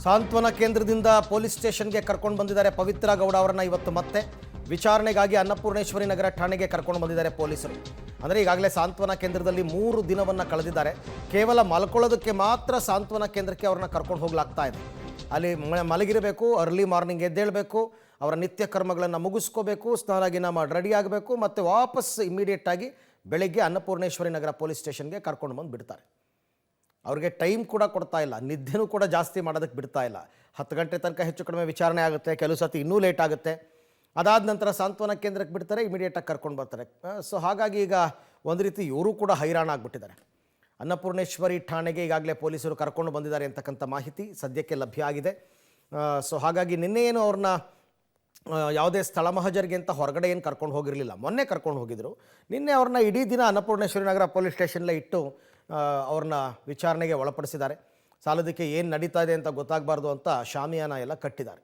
ಸಾಂತ್ವನ ಕೇಂದ್ರದಿಂದ ಪೊಲೀಸ್ ಸ್ಟೇಷನ್ಗೆ ಕರ್ಕೊಂಡು ಬಂದಿದ್ದಾರೆ ಪವಿತ್ರ ಗೌಡ ಅವರನ್ನ ಇವತ್ತು ಮತ್ತೆ ವಿಚಾರಣೆಗಾಗಿ ಅನ್ನಪೂರ್ಣೇಶ್ವರಿ ನಗರ ಠಾಣೆಗೆ ಕರ್ಕೊಂಡು ಬಂದಿದ್ದಾರೆ ಪೊಲೀಸರು. ಅಂದರೆ ಈಗಾಗಲೇ ಸಾಂತ್ವನ ಕೇಂದ್ರದಲ್ಲಿ 3 ದಿನವನ್ನು ಕಳೆದಿದ್ದಾರೆ. ಕೇವಲ ಮಲ್ಕೊಳ್ಳೋದಕ್ಕೆ ಮಾತ್ರ ಸಾಂತ್ವನ ಕೇಂದ್ರಕ್ಕೆ ಅವ್ರನ್ನ ಕರ್ಕೊಂಡು ಹೋಗ್ಲಾಗ್ತಾ ಇದೆ. ಅಲ್ಲಿ ಮಲಗಿರಬೇಕು, ಅರ್ಲಿ ಮಾರ್ನಿಂಗ್ ಎದ್ದೇಳಬೇಕು, ಅವರ ನಿತ್ಯ ಕರ್ಮಗಳನ್ನು ಮುಗಿಸ್ಕೋಬೇಕು, ಸ್ನಾನ ಮಾಡಿ ರೆಡಿ ಆಗಬೇಕು, ಮತ್ತು ವಾಪಸ್ ಇಮಿಡಿಯೇಟಾಗಿ ಬೆಳಗ್ಗೆ ಅನ್ನಪೂರ್ಣೇಶ್ವರಿ ನಗರ ಪೊಲೀಸ್ ಸ್ಟೇಷನ್ಗೆ ಕರ್ಕೊಂಡು ಬಂದು ಬಿಡ್ತಾರೆ. ಅವ್ರಿಗೆ ಟೈಮ್ ಕೂಡ ಕೊಡ್ತಾ ಇಲ್ಲ, ನಿದ್ದೆನೂ ಕೂಡ ಜಾಸ್ತಿ ಮಾಡೋದಕ್ಕೆ ಬಿಡ್ತಾ ಇಲ್ಲ. 10 ಗಂಟೆ ತನಕ ಹೆಚ್ಚು ಕಡಿಮೆ ವಿಚಾರಣೆ ಆಗುತ್ತೆ, ಕೆಲವು ಸತಿ ಇನ್ನೂ ಲೇಟ್ ಆಗುತ್ತೆ. ಅದಾದ ನಂತರ ಸಾಂತ್ವನ ಕೇಂದ್ರಕ್ಕೆ ಬಿಡ್ತಾರೆ, ಇಮಿಡಿಯೇಟಾಗಿ ಕರ್ಕೊಂಡು ಬರ್ತಾರೆ. ಸೊ ಹಾಗಾಗಿ ಈಗ ಒಂದು ರೀತಿ ಇವರು ಕೂಡ ಹೈರಾಣ ಆಗಿಬಿಟ್ಟಿದ್ದಾರೆ. ಅನ್ನಪೂರ್ಣೇಶ್ವರಿ ಠಾಣೆಗೆ ಈಗಾಗಲೇ ಪೊಲೀಸರು ಕರ್ಕೊಂಡು ಬಂದಿದ್ದಾರೆ ಅಂತಕ್ಕಂಥ ಮಾಹಿತಿ ಸದ್ಯಕ್ಕೆ ಲಭ್ಯ ಆಗಿದೆ. ಸೊ ಹಾಗಾಗಿ ನಿನ್ನೆ ಏನು ಅವ್ರನ್ನ ಯಾವುದೇ ಸ್ಥಳ ಮಹಜರಿಗೆ ಅಂತ ಹೊರಗಡೆ ಏನು ಕರ್ಕೊಂಡು ಹೋಗಿರಲಿಲ್ಲ, ಮೊನ್ನೆ ಕರ್ಕೊಂಡು ಹೋಗಿದ್ರು. ನಿನ್ನೆ ಅವ್ರನ್ನ ಇಡೀ ದಿನ ಅನ್ನಪೂರ್ಣೇಶ್ವರಿ ನಗರ ಪೊಲೀಸ್ ಸ್ಟೇಷನ್ಲೇ ಇಟ್ಟು ಅವ್ರನ್ನ ವಿಚಾರಣೆಗೆ ಒಳಪಡಿಸಿದ್ದಾರೆ. ಸಾಲದಕ್ಕೆ ಏನು ನಡೀತಾ ಇದೆ ಅಂತ ಗೊತ್ತಾಗಬಾರ್ದು ಅಂತ ಶಾಮಿಯಾನ ಎಲ್ಲ ಕಟ್ಟಿದ್ದಾರೆ.